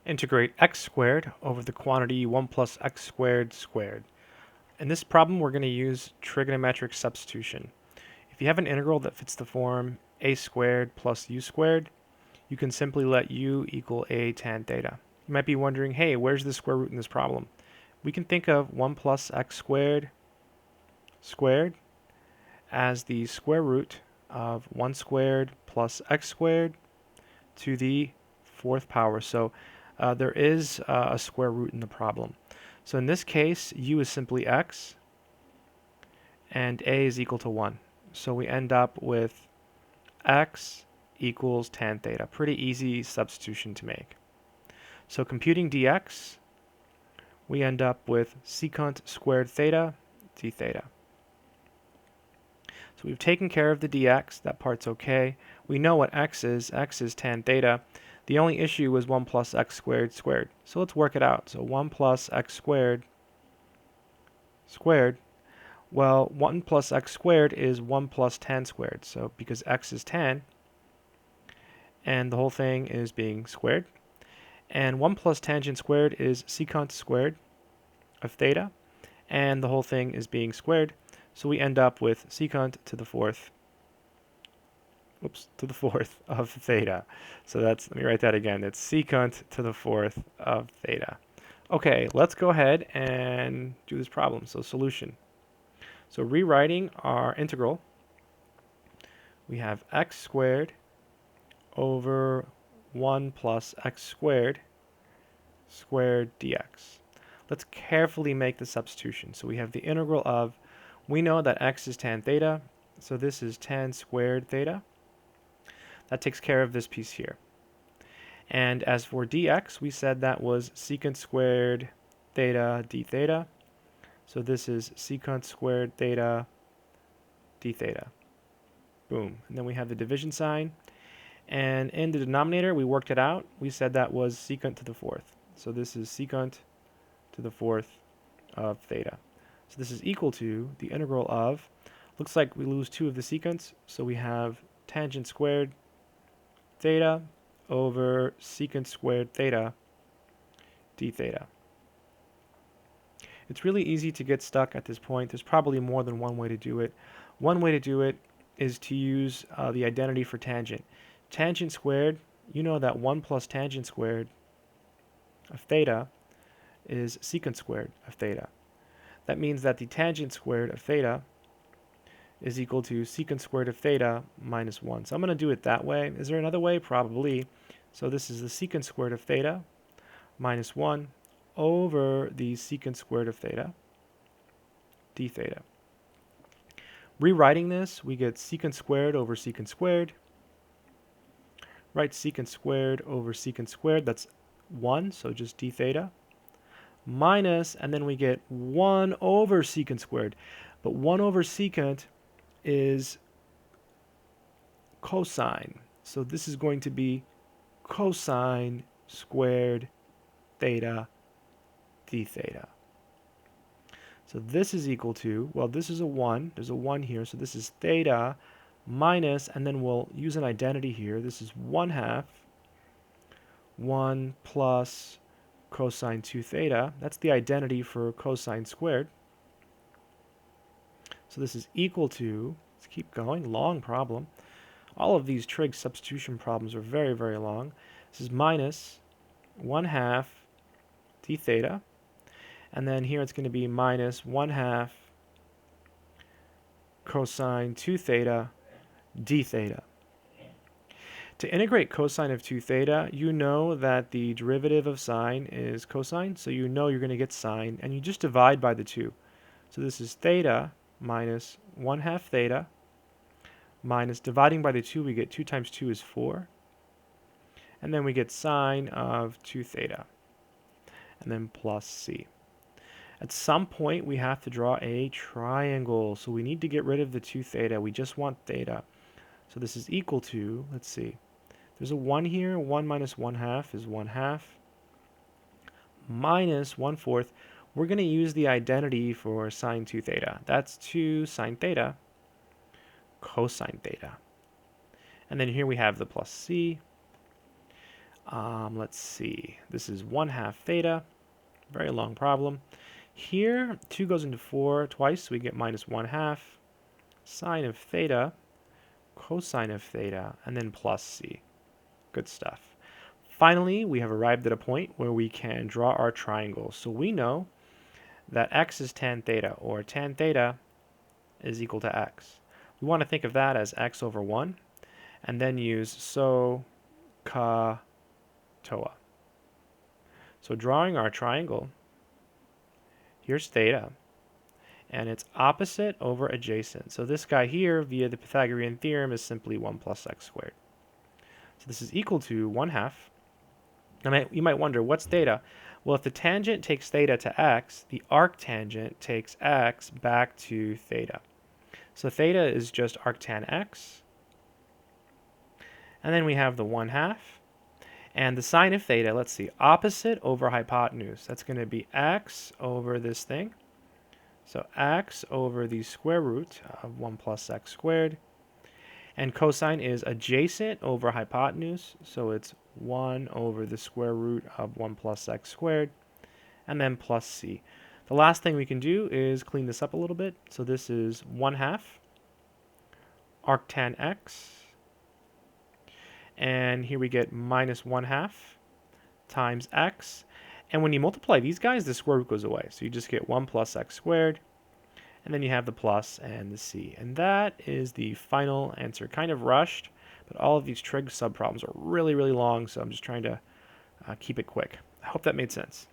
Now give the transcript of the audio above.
Integrate x squared over the quantity 1 plus x squared squared. In this problem, we're going to use trigonometric substitution. If you have an integral that fits the form a squared plus u squared, you can simply let u equal a tan theta. You might be wondering, hey, where's the square root in this problem? We can think of 1 plus x squared squared as the square root of 1 squared plus x squared to the fourth power. So there is a square root in the problem. So in this case, u is simply x, and a is equal to 1. So we end up with x equals tan theta. Pretty easy substitution to make. So computing dx, we end up with secant squared theta d theta. So we've taken care of the dx. That part's okay. We know what x is. X is tan theta. The only issue was 1 plus x squared squared. So let's work it out. So 1 plus x squared squared. Well, 1 plus x squared is 1 plus tan squared. So because x is tan, and the whole thing is being squared. And 1 plus tangent squared is secant squared of theta, and the whole thing is being squared. So we end up with secant to the fourth of theta. So that's, let me write that again. It's secant to the fourth of theta. Okay, let's go ahead and do this problem. So solution. So rewriting our integral, we have x squared over 1 plus x squared squared dx. Let's carefully make the substitution. So we have the integral of, we know that x is tan theta, so this is tan squared theta. That takes care of this piece here. And as for dx, we said that was secant squared theta d theta. So this is secant squared theta d theta. Boom. And then we have the division sign. And in the denominator, we worked it out. We said that was secant to the fourth. So this is secant to the fourth of theta. So this is equal to the integral of, looks like we lose 2 of the secants. So we have tangent squared theta over secant squared theta d theta. It's really easy to get stuck at this point. There's probably more than one way to do it. One way to do it is to use the identity for tangent. Tangent squared, you know that 1 plus tangent squared of theta is secant squared of theta. That means that the tangent squared of theta is equal to secant squared of theta minus 1. So I'm going to do it that way. Is there another way? Probably. So this is the secant squared of theta minus 1 over the secant squared of theta d theta. Rewriting this, we get secant squared over secant squared. Right, secant squared over secant squared, that's 1, so just d theta. Minus, and then we get 1 over secant squared. But 1 over secant is cosine. So this is going to be cosine squared theta d theta. So this is equal to, well, this is a 1. There's a 1 here, so this is theta minus, and then we'll use an identity here. This is 1/2 1 plus cosine 2 theta. That's the identity for cosine squared. So this is equal to, let's keep going, long problem. All of these trig substitution problems are very, very long. This is minus 1/2 d theta. And then here it's going to be minus 1/2 cosine 2 theta d theta. To integrate cosine of 2 theta, you know that the derivative of sine is cosine, so you know you're going to get sine, and you just divide by the 2. So this is theta minus 1/2 theta minus, dividing by the 2, we get 2 times 2 is 4. And then we get sine of 2 theta. And then plus c. At some point, we have to draw a triangle, so we need to get rid of the 2 theta. We just want theta. So this is equal to, let's see, there's a 1 here. 1 minus 1/2 is 1/2 minus 1/4. We're going to use the identity for sine 2 theta. That's 2 sine theta cosine theta. And then here we have the plus c. Let's see. This is 1/2 theta. Very long problem. Here, 2 goes into 4 twice, so we get minus 1/2 sine of theta, cosine of theta, and then plus c. Good stuff. Finally, we have arrived at a point where we can draw our triangle. So we know that x is tan theta, or tan theta is equal to x. We want to think of that as x over 1, and then use so, ka, toa. So drawing our triangle, here's theta, and it's opposite over adjacent. So this guy here, via the Pythagorean theorem, is simply 1 plus x squared. So this is equal to 1/2. You might wonder, what's theta? Well, if the tangent takes theta to x, the arctangent takes x back to theta. So theta is just arctan x. And then we have the 1/2. And the sine of theta, let's see, opposite over hypotenuse. That's going to be x over this thing. So x over the square root of 1 plus x squared. And cosine is adjacent over hypotenuse, so it's 1 over the square root of 1 plus x squared, and then plus c. The last thing we can do is clean this up a little bit. So this is 1/2 arctan x, and here we get minus 1/2 times x. And when you multiply these guys, the square root goes away. So you just get 1 plus x squared, and then you have the plus and the c. And that is the final answer. Kind of rushed, but all of these trig subproblems are really, really long, so I'm just trying to keep it quick. I hope that made sense.